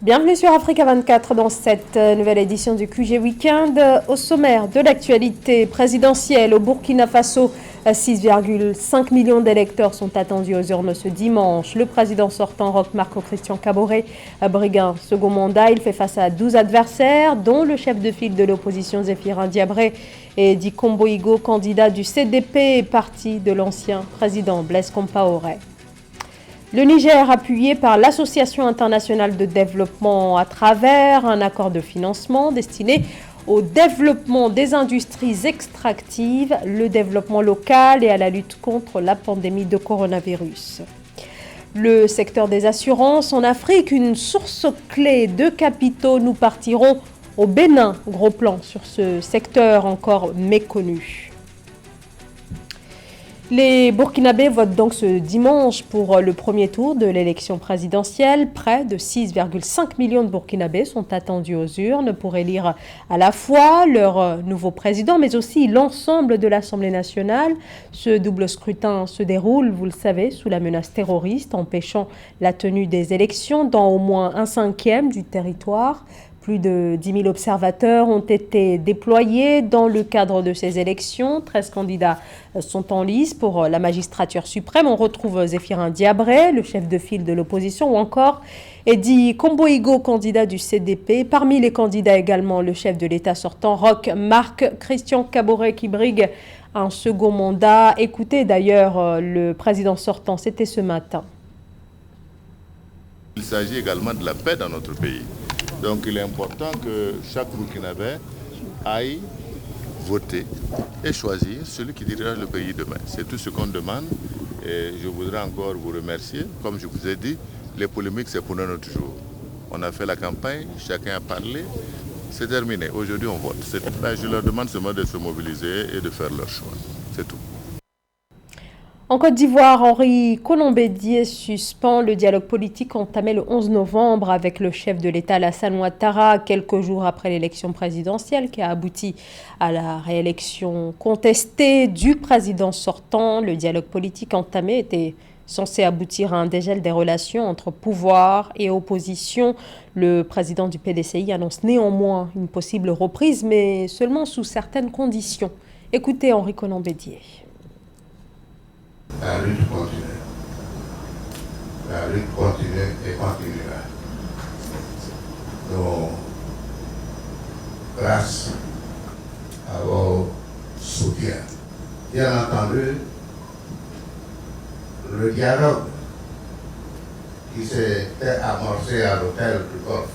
Bienvenue sur Africa 24 dans cette nouvelle édition du QG Weekend. Au sommaire de l'actualité présidentielle au Burkina Faso, 6,5 millions d'électeurs sont attendus aux urnes ce dimanche. Le président sortant, Roch Marc Christian Kaboré, brigue un second mandat. Il fait face à 12 adversaires, dont le chef de file de l'opposition Zéphirin Diabré et Di Kombo-Igo, candidat du CDP, parti de l'ancien président Blaise Compaoré. Le Niger, appuyé par l'Association internationale de développement à travers un accord de financement destiné au développement des industries extractives, le développement local et à la lutte contre la pandémie de coronavirus. Le secteur des assurances en Afrique, une source clé de capitaux. Nous partirons au Bénin. Gros plan sur ce secteur encore méconnu. Les Burkinabés votent donc ce dimanche pour le premier tour de l'élection présidentielle. Près de 6,5 millions de Burkinabés sont attendus aux urnes pour élire à la fois leur nouveau président, mais aussi l'ensemble de l'Assemblée nationale. Ce double scrutin se déroule, vous le savez, sous la menace terroriste, empêchant la tenue des élections dans au moins un cinquième du territoire. Plus de 10 000 observateurs ont été déployés dans le cadre de ces élections. 13 candidats sont en lice pour la magistrature suprême. On retrouve Zéphirin Diabré, le chef de file de l'opposition, ou encore Di Kombo-Igo, candidat du CDP. Parmi les candidats également, le chef de l'État sortant, Roch Marc Christian Kaboré, qui brigue un second mandat. Écoutez d'ailleurs le président sortant, c'était ce matin. Il s'agit également de la paix dans notre pays. Donc il est important que chaque Burkinabé aille voter et choisir celui qui dirige le pays demain. C'est tout ce qu'on demande et je voudrais encore vous remercier. Comme je vous ai dit, les polémiques c'est pour notre jour. On a fait la campagne, chacun a parlé, c'est terminé. Aujourd'hui on vote. Je leur demande seulement de se mobiliser et de faire leur choix. C'est tout. En Côte d'Ivoire, Henri Konan-Bédié suspend le dialogue politique entamé le 11 novembre avec le chef de l'État Alassane Ouattara, quelques jours après l'élection présidentielle qui a abouti à la réélection contestée du président sortant. Le dialogue politique entamé était censé aboutir à un dégel des relations entre pouvoir et opposition. Le président du PDCI annonce néanmoins une possible reprise, mais seulement sous certaines conditions. Écoutez Henri Konan-Bédié. La lutte continue. La lutte continue et continuera. Donc, grâce à vos soutiens, bien entendu, le dialogue qui s'est amorcé à l'hôtel du Golfe,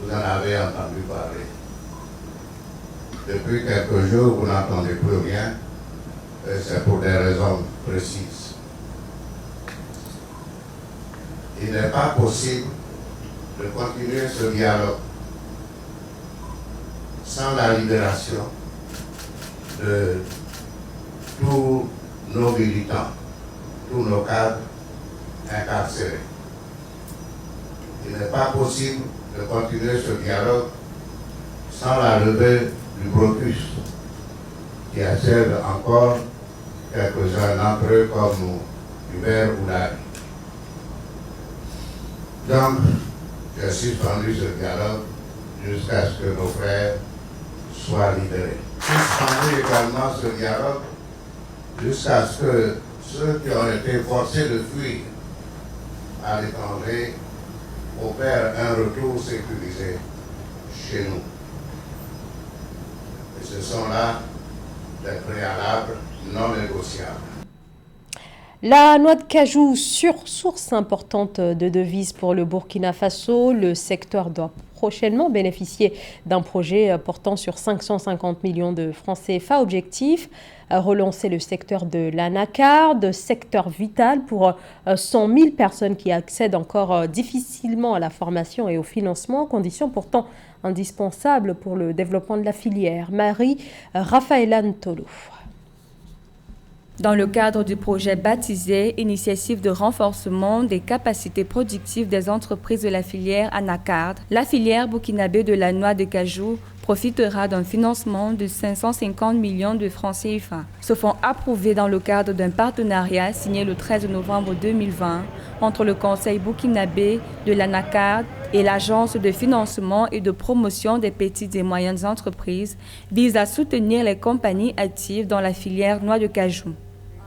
vous en avez entendu parler. Depuis quelques jours, vous n'entendez plus rien. Et c'est pour des raisons précises. Il n'est pas possible de continuer ce dialogue sans la libération de tous nos militants, tous nos cadres incarcérés. Il n'est pas possible de continuer ce dialogue sans la levée du blocus qui achève encore quelques-uns d'entre eux comme Hubert Oulari. Donc, j'ai suspendu ce dialogue jusqu'à ce que nos frères soient libérés. Suspendu également ce dialogue jusqu'à ce que ceux qui ont été forcés de fuir à l'étranger opèrent un retour sécurisé chez nous. Et ce sont là des préalables non négociables. La noix de cajou, source importante de devises pour le Burkina Faso. Le secteur doit prochainement bénéficier d'un projet portant sur 550 millions de francs CFA. Objectif, relancer le secteur de l'anacarde, secteur vital pour 100 000 personnes qui accèdent encore difficilement à la formation et au financement, condition pourtant indispensable pour le développement de la filière. Marie-Raphaëla Ntolo. Dans le cadre du projet baptisé « Initiative de renforcement des capacités productives des entreprises de la filière anacarde », la filière burkinabé de la noix de cajou profitera d'un financement de 550 millions de francs CFA. Ce fonds approuvé dans le cadre d'un partenariat signé le 13 novembre 2020 entre le Conseil burkinabé de l'anacarde et l'Agence de financement et de promotion des petites et moyennes entreprises vise à soutenir les compagnies actives dans la filière noix de cajou.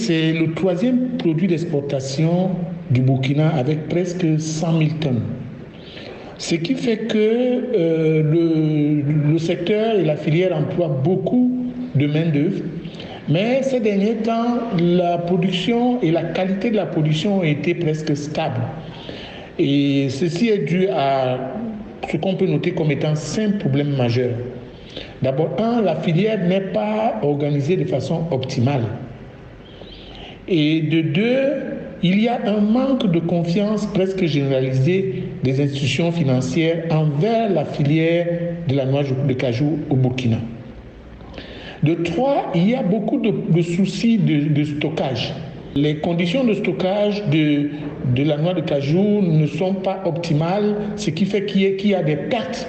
C'est le 3e produit d'exportation du Burkina avec presque 100 000 tonnes. Ce qui fait que le secteur et la filière emploient beaucoup de main-d'œuvre. Mais ces derniers temps, la production et la qualité de la production ont été presque stables. Et ceci est dû à ce qu'on peut noter comme étant 5 problèmes majeurs. D'abord, la filière n'est pas organisée de façon optimale. Et de 2, il y a un manque de confiance presque généralisé des institutions financières envers la filière de la noix de cajou au Burkina. De 3, il y a beaucoup de soucis de stockage. Les conditions de stockage de la noix de cajou ne sont pas optimales, ce qui fait qu'il y a des pertes.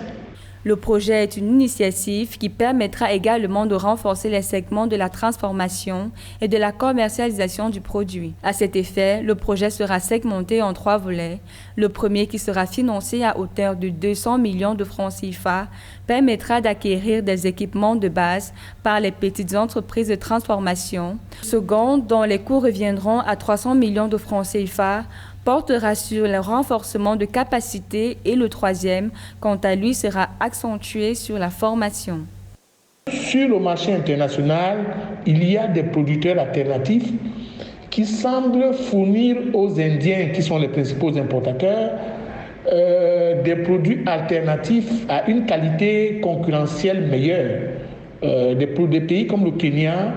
Le projet est une initiative qui permettra également de renforcer les segments de la transformation et de la commercialisation du produit. À cet effet, le projet sera segmenté en 3 volets. Le premier, qui sera financé à hauteur de 200 millions de francs CFA, permettra d'acquérir des équipements de base par les petites entreprises de transformation. Le second, dont les coûts reviendront à 300 millions de francs CFA, portera sur le renforcement de capacité et le troisième, quant à lui, sera accentué sur la formation. Sur le marché international, il y a des producteurs alternatifs qui semblent fournir aux Indiens, qui sont les principaux importateurs, des produits alternatifs à une qualité concurrentielle meilleure. Des pays comme le Kenya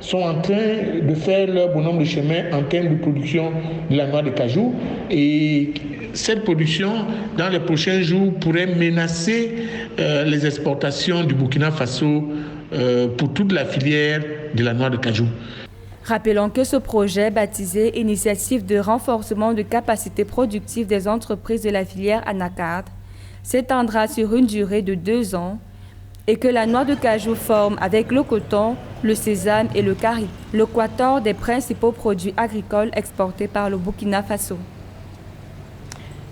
sont en train de faire leur bonhomme de chemin en termes de production de la noix de cajou. Et cette production, dans les prochains jours, pourrait menacer les exportations du Burkina Faso pour toute la filière de la noix de cajou. Rappelons que ce projet, baptisé Initiative de renforcement de capacité productive des entreprises de la filière anacarde, s'étendra sur une durée de 2 ans et que la noix de cajou forme, avec le coton, le sésame et le carry, le quator des principaux produits agricoles exportés par le Burkina Faso.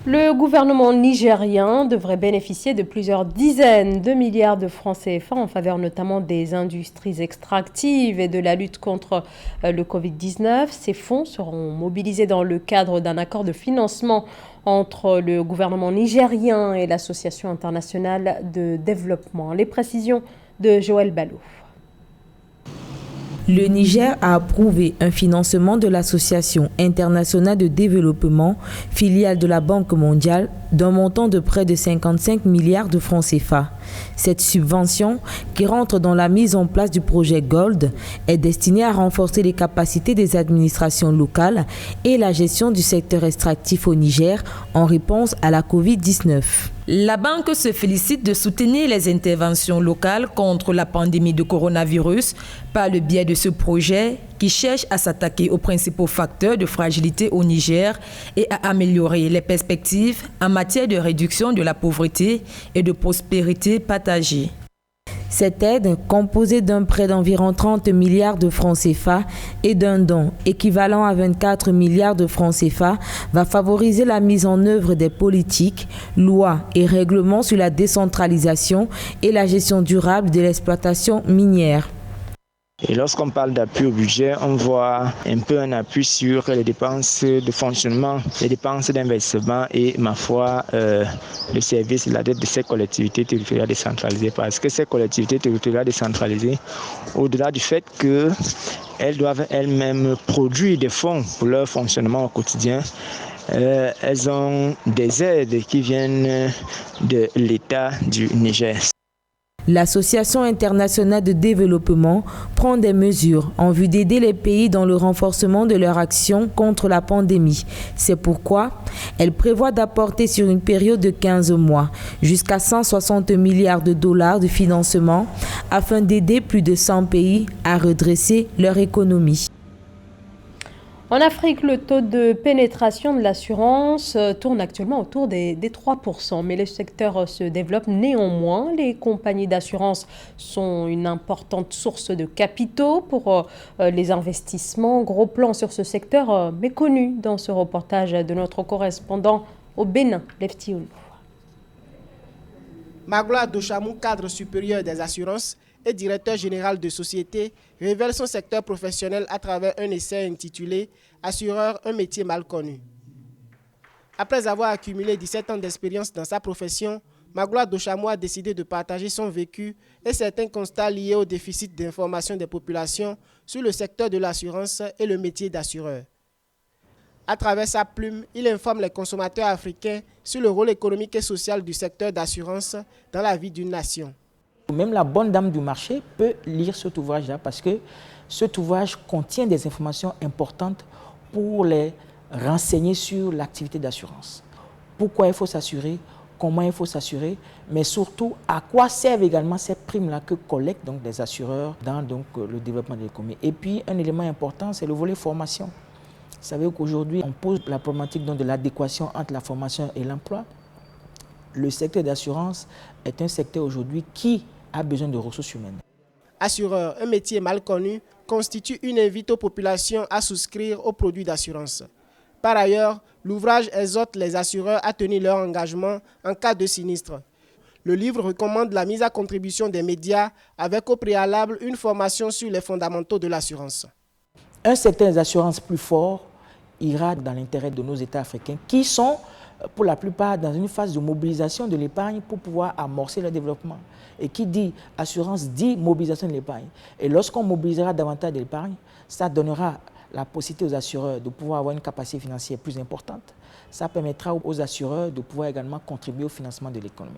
Le gouvernement nigérien devrait bénéficier de plusieurs dizaines de milliards de francs CFA en faveur notamment des industries extractives et de la lutte contre le Covid-19. Ces fonds seront mobilisés dans le cadre d'un accord de financement entre le gouvernement nigérien et l'Association internationale de développement. Les précisions de Joël Ballot. Le Niger a approuvé un financement de l'Association internationale de développement, filiale de la Banque mondiale, d'un montant de près de 55 milliards de francs CFA. Cette subvention, qui rentre dans la mise en place du projet Gold, est destinée à renforcer les capacités des administrations locales et la gestion du secteur extractif au Niger en réponse à la Covid-19. La banque se félicite de soutenir les interventions locales contre la pandémie de coronavirus par le biais de ce projet qui cherche à s'attaquer aux principaux facteurs de fragilité au Niger et à améliorer les perspectives en matière de réduction de la pauvreté et de prospérité partagée. Cette aide, composée d'un prêt d'environ 30 milliards de francs CFA et d'un don équivalent à 24 milliards de francs CFA, va favoriser la mise en œuvre des politiques, lois et règlements sur la décentralisation et la gestion durable de l'exploitation minière. Et lorsqu'on parle d'appui au budget, on voit un peu un appui sur les dépenses de fonctionnement, les dépenses d'investissement et, ma foi, le service et la dette de ces collectivités territoriales décentralisées. Parce que ces collectivités territoriales décentralisées, au-delà du fait qu'elles doivent elles-mêmes produire des fonds pour leur fonctionnement au quotidien, elles ont des aides qui viennent de l'État du Niger. L'Association internationale de développement prend des mesures en vue d'aider les pays dans le renforcement de leur action contre la pandémie. C'est pourquoi elle prévoit d'apporter sur une période de 15 mois jusqu'à 160 milliards de dollars de financement afin d'aider plus de 100 pays à redresser leur économie. En Afrique, le taux de pénétration de l'assurance tourne actuellement autour des 3%, mais le secteur se développe néanmoins. Les compagnies d'assurance sont une importante source de capitaux pour les investissements. Gros plan sur ce secteur méconnu dans ce reportage de notre correspondant au Bénin, Lefti Ounou. Magloire Dochamou, cadre supérieur des assurances et directeur général de société, révèle son secteur professionnel à travers un essai intitulé « Assureur, un métier mal connu ». Après avoir accumulé 17 ans d'expérience dans sa profession, Magloire Dochamou a décidé de partager son vécu et certains constats liés au déficit d'information des populations sur le secteur de l'assurance et le métier d'assureur. À travers sa plume, il informe les consommateurs africains sur le rôle économique et social du secteur d'assurance dans la vie d'une nation. Même la bonne dame du marché peut lire cet ouvrage-là parce que cet ouvrage contient des informations importantes pour les renseigner sur l'activité d'assurance. Pourquoi il faut s'assurer, comment il faut s'assurer, mais surtout à quoi servent également ces primes-là que collectent donc les assureurs dans le développement de l'économie. Et puis un élément important, c'est le volet formation. Vous savez qu'aujourd'hui, on pose la problématique de l'adéquation entre la formation et l'emploi. Le secteur d'assurance est un secteur aujourd'hui qui a besoin de ressources humaines. Assureur, un métier mal connu, constitue une invite aux populations à souscrire aux produits d'assurance. Par ailleurs, l'ouvrage exhorte les assureurs à tenir leur engagement en cas de sinistre. Le livre recommande la mise à contribution des médias avec au préalable une formation sur les fondamentaux de l'assurance. Un secteur des assurances plus fort ira dans l'intérêt de nos États africains qui sont pour la plupart dans une phase de mobilisation de l'épargne pour pouvoir amorcer le développement. Et qui dit assurance dit mobilisation de l'épargne. Et lorsqu'on mobilisera davantage d'épargne, ça donnera la possibilité aux assureurs de pouvoir avoir une capacité financière plus importante. Ça permettra aux assureurs de pouvoir également contribuer au financement de l'économie.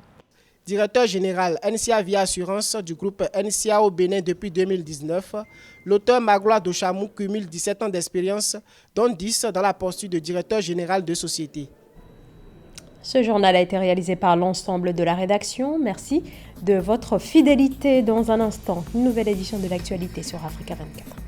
Directeur général NCA Vie Assurance du groupe NCA au Bénin depuis 2019, l'auteur Magloire Dochamou cumule 17 ans d'expérience, dont 10 dans la posture de directeur général de société. Ce journal a été réalisé par l'ensemble de la rédaction. Merci de votre fidélité. Dans un instant, une nouvelle édition de l'actualité sur Africa 24.